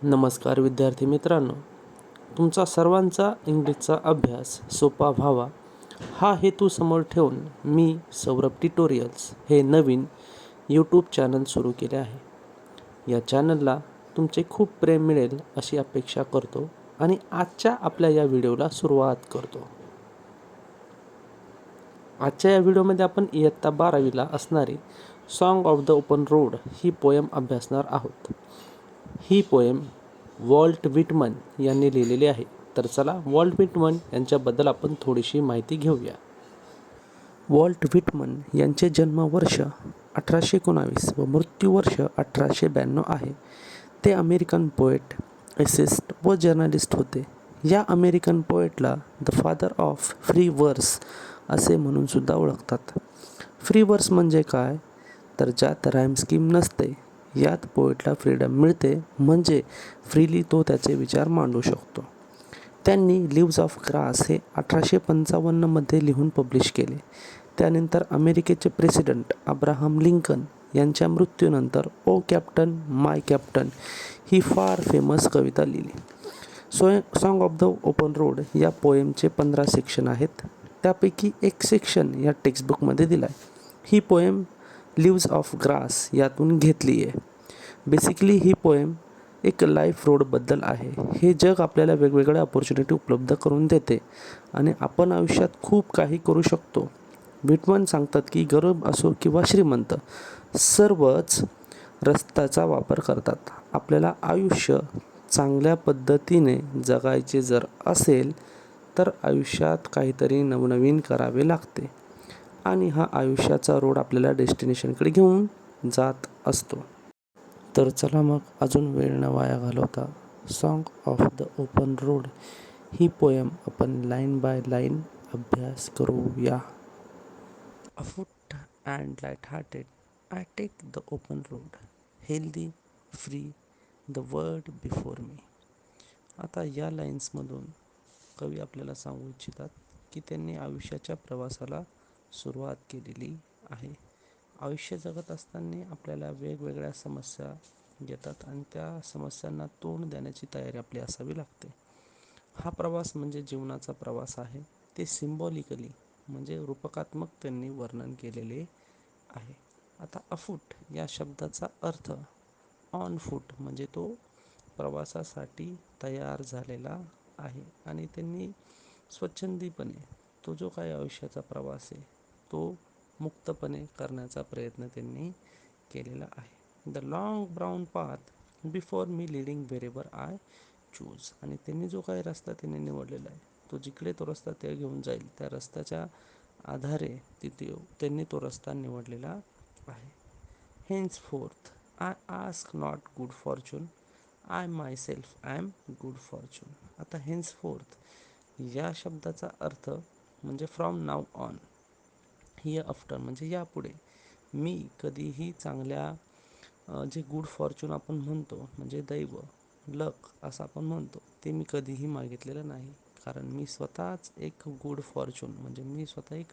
नमस्कार विद्यार्थी मित्रांनो, तुमचा सर्वांचा इंग्लिशचा अभ्यास सोपा व्हावा हा हेतू समोर ठेवून मी सौरभ ट्युटोरियल्स हे नवीन यूट्यूब चॅनल सुरू केले आहे. या चॅनलला तुमचे खूप प्रेम मिळेल अशी अपेक्षा करतो आणि आजच्या आपल्या या व्हिडिओला सुरुवात करतो. आजच्या या व्हिडिओमध्ये आपण इयत्ता 12वीला असणारी song of the open road ही पोयम अभ्यासणार आहोत. ही पोयम वॉल्ट व्हिटमन यांनी लिहिलेली आहे. तर चला वॉल्ट व्हिटमन यांच्याबद्दल आपण थोडीशी माहिती घेऊया. वॉल्ट व्हिटमन यांचे जन्मवर्ष 1819 व मृत्यूवर्ष 1892 आहे. ते अमेरिकन पोएट, एसेस्ट व जर्नलिस्ट होते. या अमेरिकन पोएटला the father of free verse असे म्हणून सुद्धा ओळखतात. फ्री वर्स म्हणजे काय, तर ज्यात राईम स्कीम नसते, यात पोएटला फ्रीडम मिळते, म्हणजे फ्रीली तो त्याचे विचार मांडू शकतो. त्यांनी लिव्ज ऑफ ग्रास हे 1855मध्ये लिहून पब्लिश केले. त्यानंतर अमेरिकेचे प्रेसिडेंट अब्राहम लिंकन यांच्या मृत्यूनंतर ओ कॅप्टन माय कॅप्टन ही फार फेमस कविता लिहिली. Song of the open road या पोएमचे 15 सेक्शन आहेत. त्यापैकी एक सेक्शन या टेक्स्टबुकमध्ये दिला आहे. ही पोएम लिव्ज ऑफ ग्रास यातून घेतली आहे. बेसिकली ही पोएम एक लाईफ रोडबद्दल आहे. हे जग आपल्याला वेगवेगळ्या अपॉर्च्युनिटी उपलब्ध करून देते आणि आपण आयुष्यात खूप काही करू शकतो. व्हिटमन सांगतात की गरीब असो किंवा श्रीमंत, सर्वच रस्त्याचा वापर करतात. आपल्याला आयुष्य चांगल्या पद्धतीने जगायचे जर असेल तर आयुष्यात काहीतरी नवनवीन करावे लागते आणि हा आयुष्याचा रोड आपल्याला डेस्टिनेशनकडे घेऊन जात असतो. तर चला मग अजून वेळ न वाया घालवता song of the open road ही पोयम आपण लाईन बाय लाईन अभ्यास करूया. Afoot and light hearted I take the open road, healthy free the world before me. आता या लाईन्समधून कवी आपल्याला सांगू इच्छितात की त्यांनी आयुष्याच्या प्रवासाला सुरुवात केलेली आहे. आयुष्य जगत असताना आपल्याला वेगवेगळ्या समस्या येतात आणि त्या समस्यांना तोंड देण्याची तयारी आपली असावी लागते. हा प्रवास म्हणजे जीवनाचा प्रवास आहे. ते सिम्बॉलिकली म्हणजे रूपकात्मक त्यांनी वर्णन केलेले आहे. आता अफूट या शब्दाचा अर्थ ऑन फूट म्हणजे तो प्रवासासाठी तयार झालेला आहे आणि त्यांनी स्वच्छंदीपणे तो जो काही आयुष्याचा प्रवास आहे तो मुक्तपणे करण्याचा प्रयत्न त्यांनी केलेला आहे. The long brown path before me leading wherever I choose. आणि त्यांनी जो काही रस्ता त्यांनी निवडलेला आहे तो जिकडे तो रस्ता ते घेऊन जाईल त्या रस्त्याच्या आधारे तिथे त्यांनी तो रस्ता निवडलेला आहे. Henceforth I ask not good fortune, I myself I am good fortune. आता हेन्सफोर्थ या शब्दाचा अर्थ म्हणजे from now on, hereafter म्हणजे यापुढे मी कधीही चांगल्या जे गुड फॉर्च्यून आपण म्हणतो म्हणजे दैव लक असं आपण म्हणतो ते मी कधीही मागितलेलं नाही. कारण मी स्वतःच एक गुड फॉर्च्यून म्हणजे मी स्वतः एक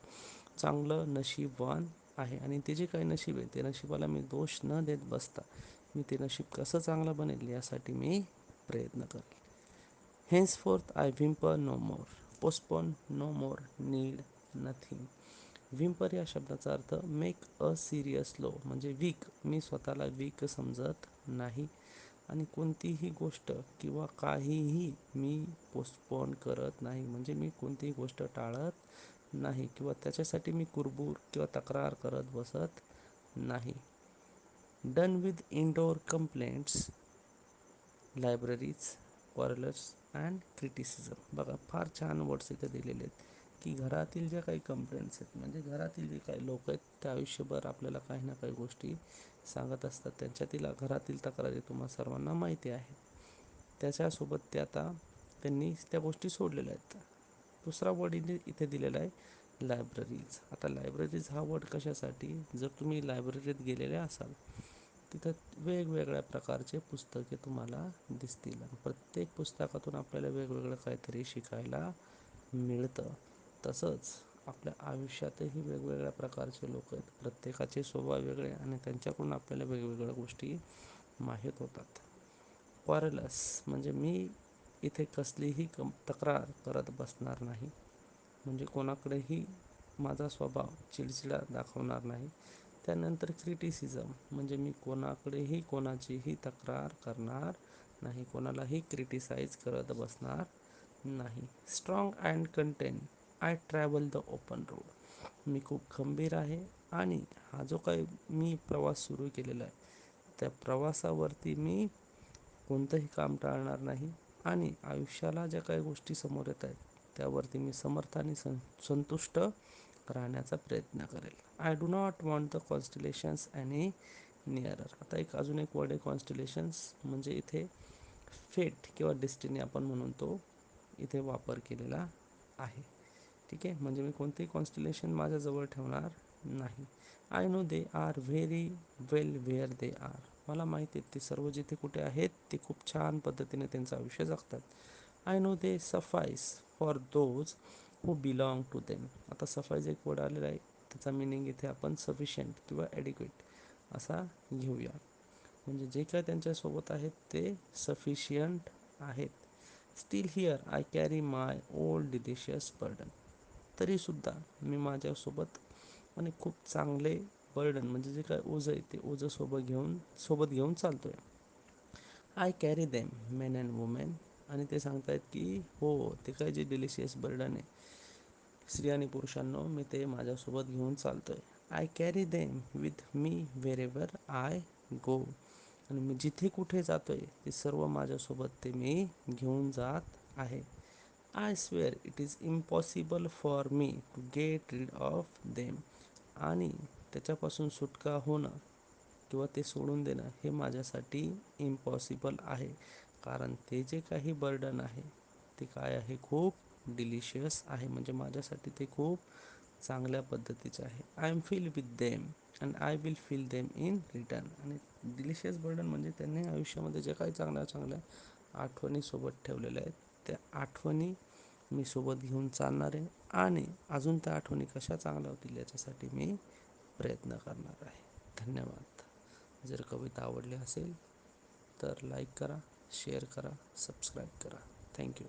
चांगलं नशीबवान आहे आणि ते जे काही नशीब आहे ते नशिबाला मी दोष न देत बसता मी ते नशीब कसं चांगलं बनेल यासाठी मी प्रयत्न करेल. Henceforth I whimper no more, postpone no more, need nothing. Whimper या शब्दाचा अर्थ मेक अ सिरियस लो म्हणजे वीक. मी स्वतःला वीक समजत नाही आणि कोणतीही गोष्ट किंवा काहीही मी पोस्टपोन करत नाही म्हणजे मी कोणतीही गोष्ट टाळत नाही किंवा त्याच्यासाठी मी कुरबूर किंवा तक्रार करत बसत नाही. Done with indoor complaints, libraries, querulous and criticism. बघा फार छान वर्ड्स इथे दिलेले आहेत की घरातील ज्या काही कंप्लेंट्स आहेत म्हणजे घरातील जे काही लोक आहेत त्या आयुष्यभर आपल्याला काही ना काही गोष्टी सांगत असतात. त्यांच्यातील घरातील तक्रारी तुम्हाला सर्वांना माहिती आहे. त्याच्यासोबत ते आता त्यांनी त्या गोष्टी सोडलेल्या आहेत. दुसरा वर्ड इथे दिलेला आहे लायब्ररीज. आता लायब्ररीज हा वर्ड कशासाठी, जर तुम्ही लायब्ररीत गेलेले असाल तिथं वेगवेगळ्या प्रकारचे पुस्तके तुम्हाला दिसतील आणि प्रत्येक पुस्तकातून आपल्याला वेगवेगळं काहीतरी शिकायला मिळतं. तसंच आपल्या आयुष्यातही वेगवेगळ्या प्रकारचे लोक आहेत, प्रत्येकाचे स्वभाव वेगळे आणि त्यांच्याकडून आपल्याला वेगवेगळ्या गोष्टी माहीत होतात. क्वारलस म्हणजे मी इथे कसलीही तक्रार करत बसणार नाही, म्हणजे कोणाकडेही माझा स्वभाव चिडचिडा दाखवणार नाही. त्यानंतर क्रिटिसिझम म्हणजे मी कोणाकडेही कोणाचीही तक्रार करणार नाही, कोणालाही क्रिटिसाइज करत बसणार नाही. Strong and content, I travel the open road. मी खूप खंबीर आहे आणि हा जो काही मी प्रवास सुरू केलेला आहे त्या प्रवासावरती मी कोणतंही काम टाळणार नाही आणि आयुष्याला ज्या काही गोष्टी समोर येत आहेत त्यावरती मी समर्थ आणि संतुष्ट राहण्याचा प्रयत्न करेल. I do not want the constellations any nearer. आता अजून एक वर्ड आहे कॉन्स्टलेशन्स, म्हणजे इथे फेट किंवा डेस्टिनी आपण म्हणून तो इथे वापर केलेला आहे. ठीक आहे, म्हणजे मी कोणतेही कॉन्स्टलेशन माझ्याजवळ ठेवणार नाही. I know they are very well where they are. मला माहिती आहे ते सर्व जिथे कुठे आहेत ते खूप छान पद्धतीने त्यांचं आयुष्य जगतात. I know they suffice for those who belong to them. आता सफाईज एक वर्ड आलेला आहे, त्याचा मिनिंग इथे आपण सफिशियंट किंवा ॲडिक्वेट असा घेऊया. म्हणजे जे काय त्यांच्यासोबत आहेत ते सफिशियंट आहेत. Steel here I carry my old delicious burden. तरीसुद्धा मी माझ्यासोबत आणि खूप चांगले बर्डन म्हणजे जे काय ओझं आहे ते ओझं सोबत घेऊन चालतो आहे. I carry them men and women. आणि ते सांगतायत की हो ते काय जे डिलिशियस बर्डन आहे स्त्री आणि पुरुषांनो मी ते माझ्यासोबत घेऊन चालतो आहे. I carry them with me wherever I go. आणि मी जिथे कुठे जातो आहे ते सर्व माझ्यासोबत ते मी घेऊन जात आहे. I swear it is impossible for me to get rid of them. आणि त्याच्यापासून सुटका होणं किंवा ते सोडून देणं हे माझ्यासाठी इम्पॉसिबल आहे, कारण ते जे काही बर्डन आहे ते काय आहे खूप डिलिशियस आहे, म्हणजे माझ्यासाठी ते खूप चांगल्या पद्धतीचे आहे. I am feel with them and I will feel them in return. आणि डिलिशियस बर्डन म्हणजे त्यांनी आयुष्यामध्ये जे काही चांगल्या चांगल्या आठवणी सोबत ठेवलेल्या आहेत त्या आठवणी मी सोबत घेऊन चालणार आहे आणि अजून त्या आठवणी कशा चांगल्या होतील याच्यासाठी मी प्रयत्न करणार आहे. धन्यवाद. जर कविता आवडली असेल तर लाईक करा, शेअर करा, सबस्क्राईब करा. थँक्यू.